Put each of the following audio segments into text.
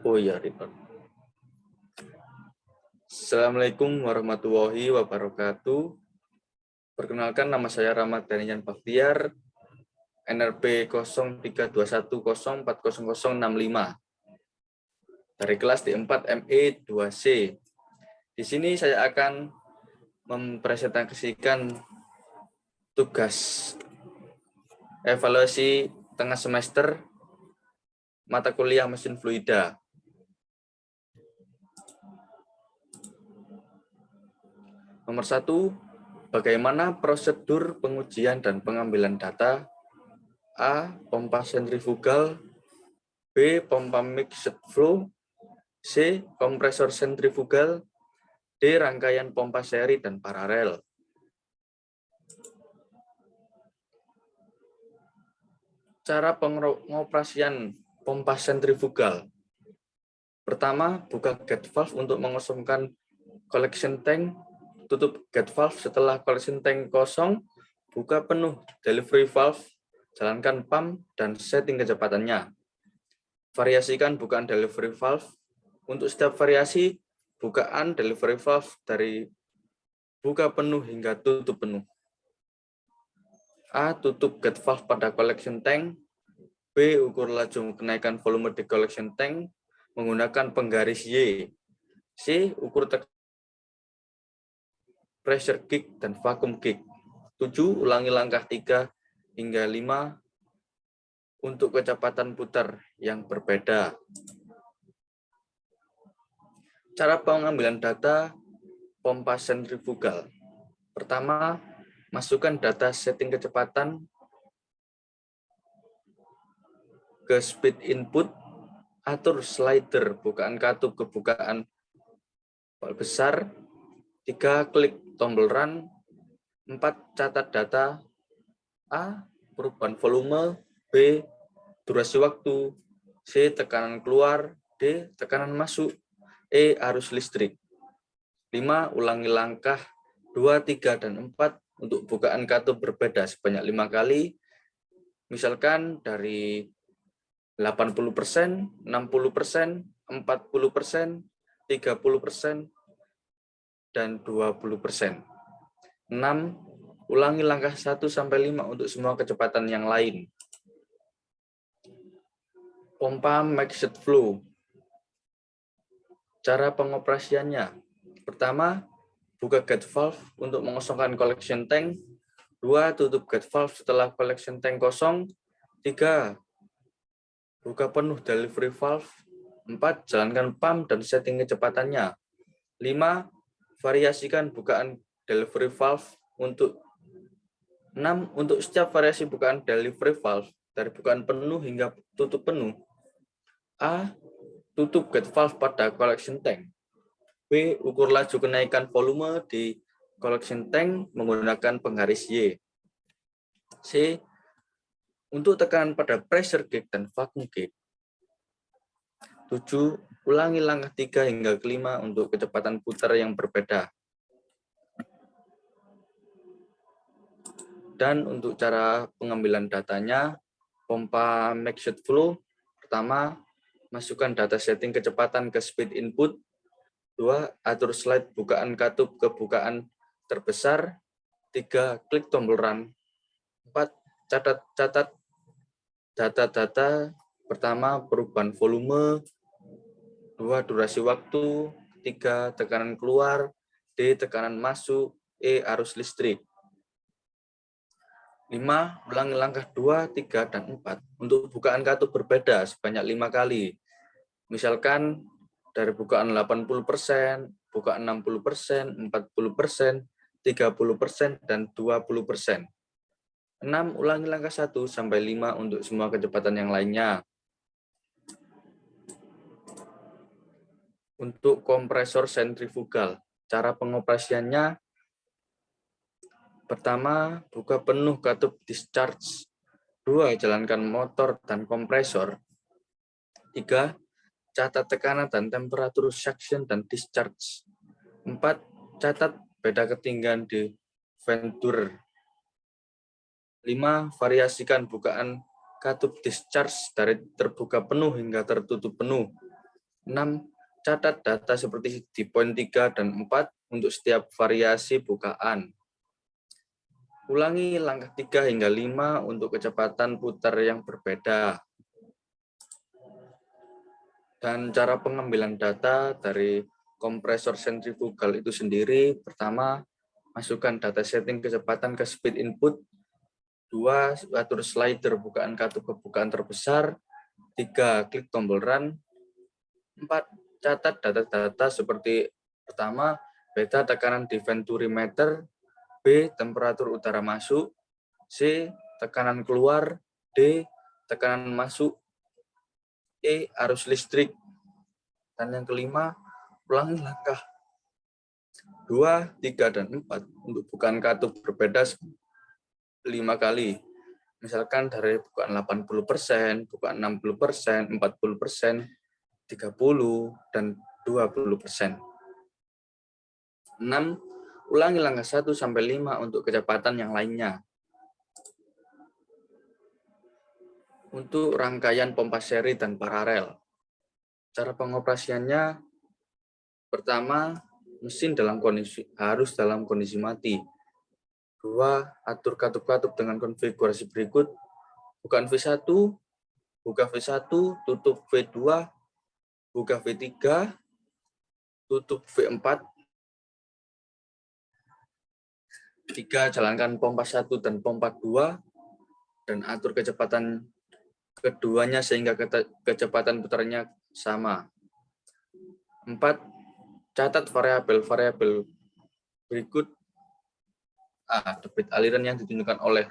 Oh iya, record. Assalamualaikum warahmatullahi wabarakatuh. Perkenalkan, nama saya Rahmat Danian Baktiar, NRP 0321040065 dari kelas D4 ME 2C. Di sini saya akan mempresentasikan tugas evaluasi tengah semester mata kuliah mesin fluida. Nomor 1, bagaimana prosedur pengujian dan pengambilan data? A. Pompa sentrifugal. B. Pompa mixed flow. C. Kompresor sentrifugal. D. Rangkaian pompa seri dan paralel. Cara pengoperasian pompa sentrifugal. Pertama, buka gate valve untuk mengosongkan collection tank. Tutup gate valve setelah collection tank kosong. Buka penuh delivery valve. Jalankan pump dan setting kecepatannya. Variasikan bukaan delivery valve. Untuk setiap variasi, bukaan delivery valve dari buka penuh hingga tutup penuh. A. Tutup gate valve pada collection tank. B. Ukur laju kenaikan volume di collection tank menggunakan penggaris Y. C. Ukur pressure gauge dan vacuum gauge. 7. Ulangi langkah 3 hingga 5 untuk kecepatan putar yang berbeda. Cara pengambilan data pompa sentrifugal. Pertama, masukkan data setting kecepatan ke speed input, atur slider bukaan katup ke bukaan besar, 3. Klik tombol run, 4. Catat data, A. Perubahan volume, B. Durasi waktu, C. Tekanan keluar, D. Tekanan masuk, E. Arus listrik. 5. Ulangi langkah 2, 3, dan 4 untuk bukaan katup berbeda sebanyak 5 kali. Misalkan dari 80%, 60%, 40%, 30%, dan 20%. 6. Ulangi langkah 1-5 untuk semua kecepatan yang lain. Pompa mixed flow. Cara pengoperasiannya. Pertama, buka gate valve untuk mengosongkan collection tank. 2. Tutup gate valve setelah collection tank kosong. 3. Buka penuh delivery valve. 4. Jalankan pump dan setting kecepatannya. 5. Variasikan bukaan delivery valve untuk 6. Untuk setiap variasi bukaan delivery valve dari bukaan penuh hingga tutup penuh. A. Tutup gate valve pada collection tank. B. Ukur laju kenaikan volume di collection tank menggunakan penggaris Y. C. Untuk tekanan pada pressure gauge dan vacuum gauge. 7. Ulangi langkah 3 hingga 5 untuk kecepatan putar yang berbeda. Dan untuk cara pengambilan datanya, pompa mixed flow. Pertama, masukkan data setting kecepatan ke speed input. 2. Atur slide bukaan katup ke bukaan terbesar. 3. Klik tombol run. 4. Catat data-data. Pertama, perubahan volume. 2. Durasi waktu. 3. Tekanan keluar. D. Tekanan masuk. E. Arus listrik. 5. Ulangi langkah 2, 3, dan 4 untuk bukaan katup berbeda sebanyak 5 kali. Misalkan dari bukaan 80%, bukaan 60%, 40%, 30%, dan 20%. 6. Ulangi langkah 1-5 untuk semua kecepatan yang lainnya. Untuk kompresor sentrifugal, cara pengoperasiannya. Pertama, buka penuh katup discharge. 2. Jalankan motor dan kompresor. 3. Catat tekanan dan temperatur suction dan discharge. 4. Catat beda ketinggian di venture. 5. Variasikan bukaan katup discharge dari terbuka penuh hingga tertutup penuh. 6. Catat data seperti di poin 3 dan 4 untuk setiap variasi bukaan. Ulangi langkah 3 hingga 5 untuk kecepatan putar yang berbeda. Dan cara pengambilan data dari kompresor sentrifugal itu sendiri, pertama, masukkan data setting kecepatan ke speed input. 2. Atur slider bukaan katup ke bukaan terbesar. 3. Klik tombol run. 4. Catat data-data seperti pertama, beta tekanan di venturi meter, B. Temperatur udara masuk, C. Tekanan keluar, D. Tekanan masuk, E. Arus listrik. Dan yang kelima, ulangi langkah 2, 3, dan 4 untuk bukaan katup berbeda 5 kali. Misalkan dari bukaan 80%, bukaan 60%, 40%, 30, dan 20%. 6. Ulangi langkah 1 sampai 5 untuk kecepatan yang lainnya. Untuk rangkaian pompa seri dan paralel. Cara pengoperasiannya, pertama, mesin harus dalam kondisi mati. 2. Atur katup-katup dengan konfigurasi berikut. Bukaan V1, buka V1, tutup V2, buka V3, tutup V4. 3. Jalankan pompa 1 dan pompa 2, dan atur kecepatan keduanya sehingga kecepatan putarnya sama. 4. Catat variabel-variabel berikut. A. Debit aliran yang ditunjukkan oleh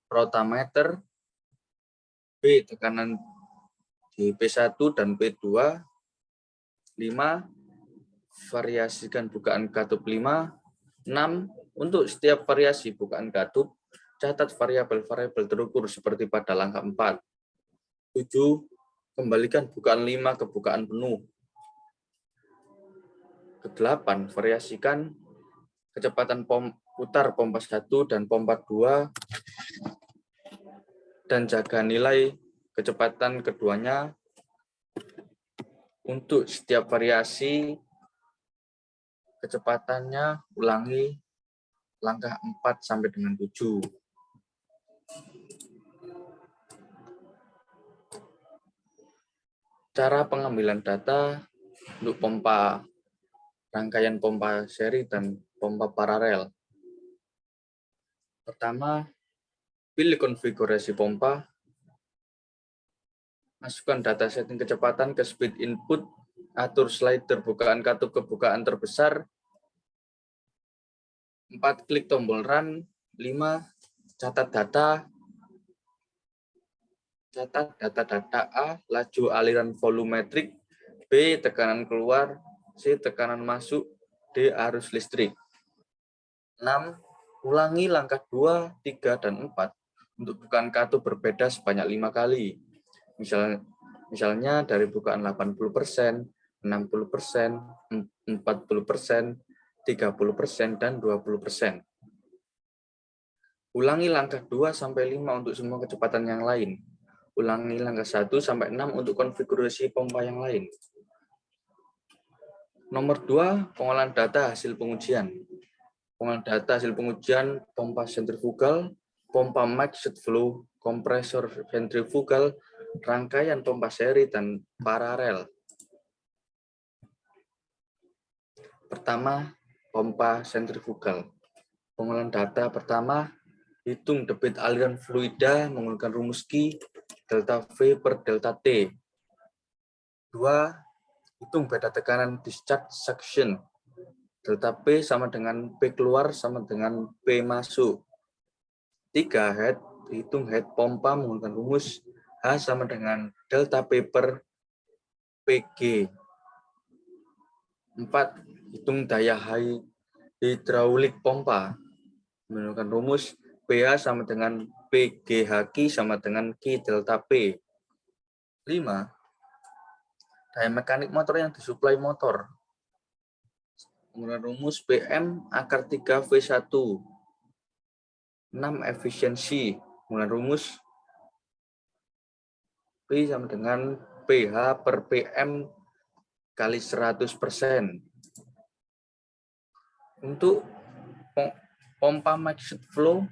rotameter. B. Tekanan di P1 dan P2. 5. Variasikan bukaan katup 5. 6. Untuk setiap variasi bukaan katup, catat variabel-variabel terukur seperti pada langkah 4. 7. Kembalikan bukaan 5 ke bukaan penuh. Ke-8. Variasikan kecepatan putar pompa 1 dan pompa 2 dan jaga nilai kecepatan keduanya. Untuk setiap variasi kecepatannya, ulangi langkah 4 sampai dengan 7. Cara pengambilan data untuk rangkaian pompa seri dan pompa paralel. Pertama, pilih konfigurasi pompa. Masukkan data setting kecepatan ke speed input. Atur slider bukaan katup ke bukaan terbesar. 4. Klik tombol run. 5. Catat data. Catat data A, laju aliran volumetrik, B. Tekanan keluar, C. Tekanan masuk, D. Arus listrik. 6. Ulangi langkah 2, 3, dan 4 untuk bukaan katup berbeda sebanyak 5 kali. Misalnya dari bukaan 80%, 60%, 40%, 30%, dan 20%. Ulangi langkah 2 sampai 5 untuk semua kecepatan yang lain. Ulangi langkah 1 sampai 6 untuk konfigurasi pompa yang lain. Nomor 2, pengolahan data hasil pengujian. Pengolahan data hasil pengujian pompa sentrifugal, pompa mixed flow, kompresor sentrifugal, rangkaian pompa seri, dan paralel. Pertama, pompa sentrifugal. Pengolahan data pertama, hitung debit aliran fluida menggunakan rumus Ki, delta V per delta T. 2. Hitung beda tekanan discharge suction. Delta P sama dengan P keluar sama dengan P masuk. 3. Hitung head pompa menggunakan rumus H sama dengan delta P per PG. 4. Hitung daya hidraulik pompa menggunakan rumus PH sama dengan PGH sama dengan Q delta P. 5. Daya mekanik motor yang disuplai motor menggunakan rumus PM akar 3 V1. 6. Efisiensi menggunakan rumus P sama dengan pH per PM kali 100%. Untuk pompa mixed flow,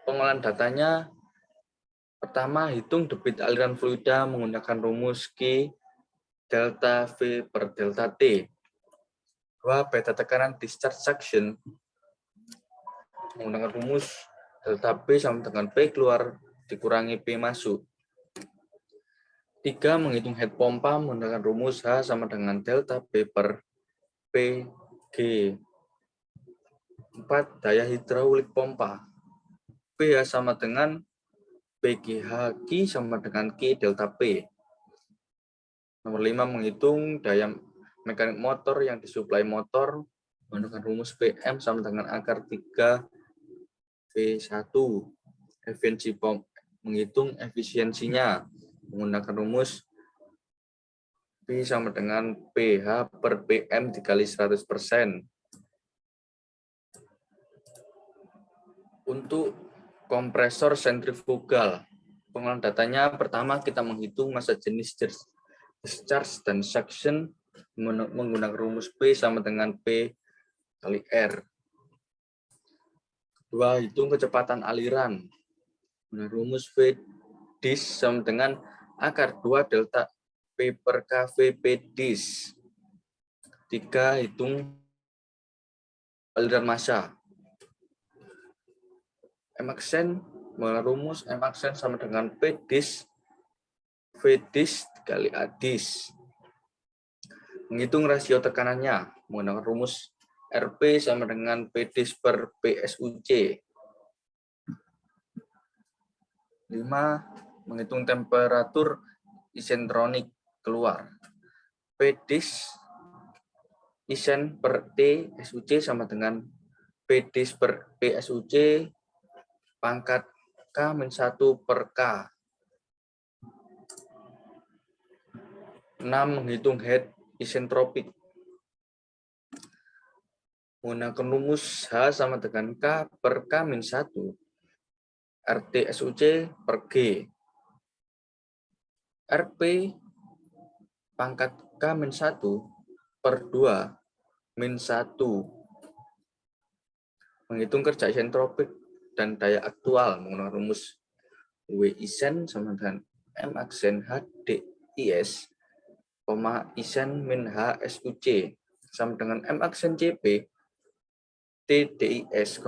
pengolahan datanya pertama hitung debit aliran fluida menggunakan rumus Q delta V per delta T. Dua, beta tekanan discharge suction menggunakan rumus delta P sama dengan P keluar dikurangi P masuk. 3. Menghitung head pompa menggunakan rumus H sama dengan delta P per PG. 4. Daya hidraulik pompa. PH sama dengan PGH Q sama dengan Q delta P. Nomor 5. Menghitung daya mekanik motor yang disuplai motor menggunakan rumus PM sama dengan akar 3 V1. Efisiensi pompa. Menghitung efisiensinya menggunakan rumus P sama dengan PH per PM dikali 100%. Untuk kompresor sentrifugal, pengolahan datanya pertama kita menghitung massa jenis discharge dan suction menggunakan rumus P sama dengan P kali R. Kedua, hitung kecepatan aliran. Rumus V dis sama dengan akar 2 delta P per KV P dis. 3. Hitung aliran massa. M-aksen rumus M-aksen sama dengan P dis V dis kali A dis. Menghitung rasio tekanannya menggunakan rumus RP sama dengan P dis per PSUC. 5. Menghitung temperatur isentronik keluar. P dis isen per T SUC sama dengan P dis per PSUC pangkat K-1 per K. 6. Menghitung head isentropik. Menggunakan rumus H sama dengan K per K-1 RT SUC per G. RP pangkat K-1 per 2 min 1. Menghitung kerja isentropik dan daya aktual menggunakan rumus W isen sama dengan M aksen H DIS, isen min H SUC sama dengan M aksen CP T DIS,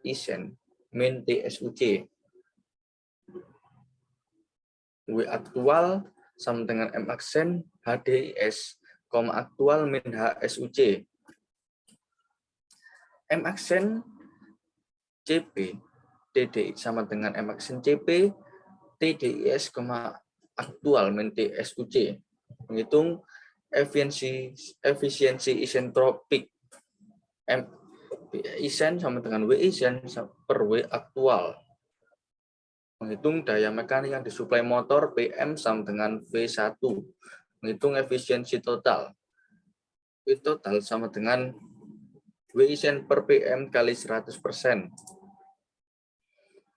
isen min T SUC. W aktual sama dengan M aksen HDIS, aktual min H SUC. M aksen CP TDI sama dengan M aksen CP TDIS, aktual min T SUC. Menghitung efisiensi isentropik. M isen sama dengan W isen per W aktual. Menghitung daya mekanik yang disuplai motor PM sama dengan V1. Menghitung efisiensi total. V total sama dengan W isen per PM kali 100%.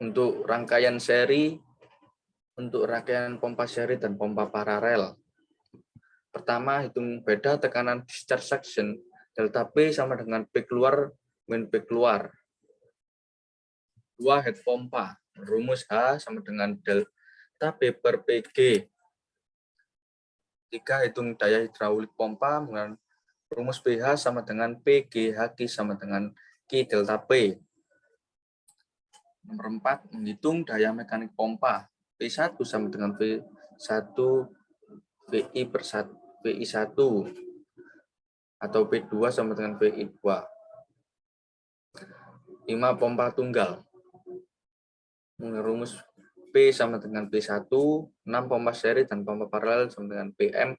Untuk rangkaian seri, untuk rangkaian pompa seri dan pompa paralel. Pertama, hitung beda tekanan discharge suction. Delta P sama dengan P keluar min P keluar. 2. Head pompa. Rumus H sama dengan delta P per PG. 3. Hitung daya hidraulik pompa dengan rumus PH sama dengan PG HQ sama dengan Q delta P. Nomor 4. Menghitung daya mekanik pompa. P1 sama dengan V1 VI per VI1 atau P2 sama dengan VI2. 5. Pompa tunggal. Rumus P sama dengan P1, 6 pompa seri dan pompa paralel sama dengan PM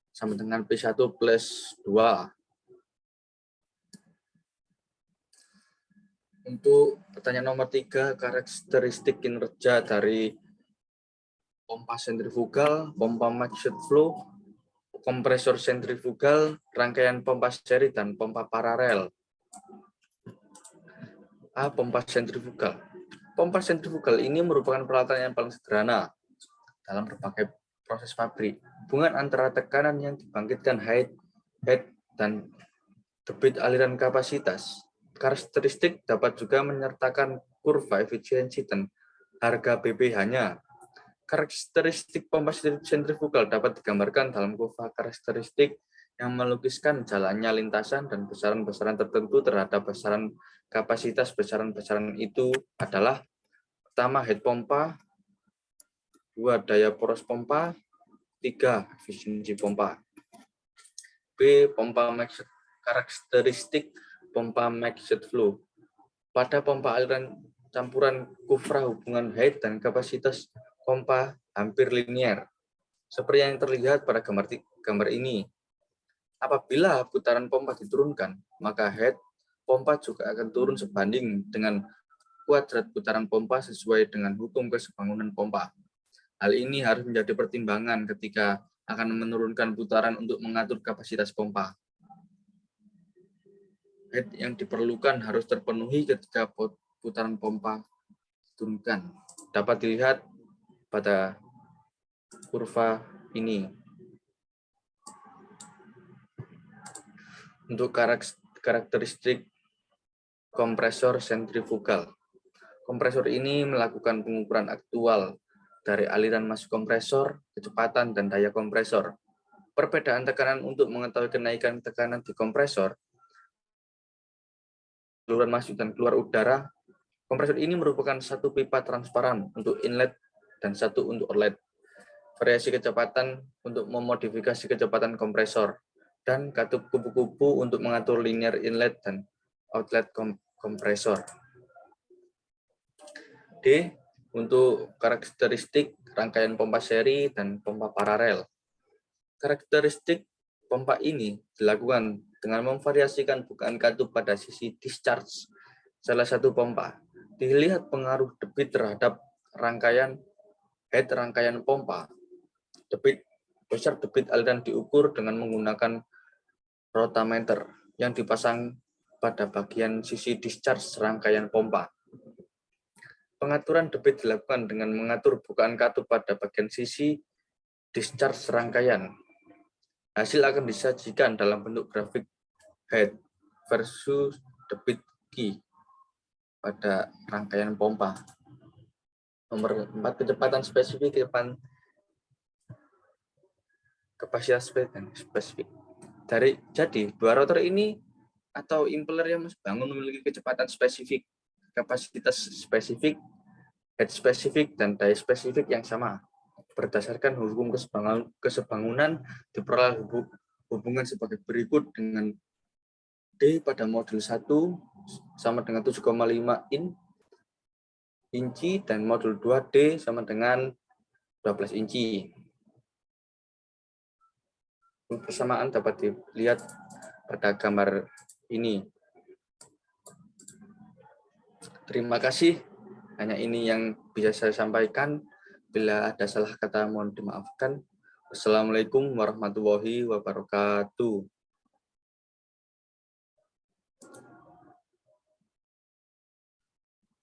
sama dengan P1 plus 2. Untuk pertanyaan nomor 3, karakteristik kinerja dari pompa sentrifugal, pompa mixed flow, kompresor sentrifugal, rangkaian pompa seri dan pompa paralel. A. Pompa sentrifugal. Pompa sentrifugal ini merupakan peralatan yang paling sederhana dalam berbagai proses pabrik. Hubungan antara tekanan yang dibangkitkan head dan debit aliran kapasitas. Karakteristik dapat juga menyertakan kurva efisiensi dan harga BPH-nya. Karakteristik pompa sentrifugal dapat digambarkan dalam kurva karakteristik yang melukiskan jalannya lintasan dan besaran-besaran tertentu terhadap besaran kapasitas. Besaran-besaran itu adalah pertama head pompa, 2 daya poros pompa, 3 efisiensi pompa. B. Pompa mixed karakteristik pompa mixed flow. Pada pompa aliran campuran kurva hubungan head dan kapasitas pompa hampir linear. Seperti yang terlihat pada gambar ini. Apabila putaran pompa diturunkan, maka head pompa juga akan turun sebanding dengan kuadrat putaran pompa sesuai dengan hukum kesebangunan pompa. Hal ini harus menjadi pertimbangan ketika akan menurunkan putaran untuk mengatur kapasitas pompa. Head yang diperlukan harus terpenuhi ketika putaran pompa diturunkan. Dapat dilihat pada kurva ini. Untuk karakteristik kompresor sentrifugal. Kompresor ini melakukan pengukuran aktual dari aliran masuk kompresor, kecepatan, dan daya kompresor. Perbedaan tekanan untuk mengetahui kenaikan tekanan di kompresor, saluran masuk dan keluar udara. Kompresor ini merupakan satu pipa transparan untuk inlet dan satu untuk outlet. Variasi kecepatan untuk memodifikasi kecepatan kompresor, dan katup kupu-kupu untuk mengatur linear inlet dan outlet kompresor. D. Untuk karakteristik rangkaian pompa seri dan pompa paralel. Karakteristik pompa ini dilakukan dengan memvariasikan bukaan katup pada sisi discharge salah satu pompa. Dilihat pengaruh debit terhadap rangkaian head rangkaian pompa. Besar debit aliran diukur dengan menggunakan rotameter yang dipasang pada bagian sisi discharge rangkaian pompa. Pengaturan debit dilakukan dengan mengatur bukaan katup pada bagian sisi discharge rangkaian. Hasil akan disajikan dalam bentuk grafik head versus debit key pada rangkaian pompa. Nomor 4, kecepatan spesifik, kapasitas spesifik. Jadi, dua rotor ini atau impeller yang bangun memiliki kecepatan spesifik, kapasitas spesifik, head spesifik, dan daya spesifik yang sama. Berdasarkan hukum kesebangunan, diperoleh hubungan sebagai berikut dengan D pada modul 1 sama dengan 7,5 inci dan modul 2D sama dengan 12 inci. Persamaan dapat dilihat pada gambar ini. Terima kasih. Hanya ini yang bisa saya sampaikan. Bila ada salah kata mohon dimaafkan. Wassalamualaikum warahmatullahi wabarakatuh.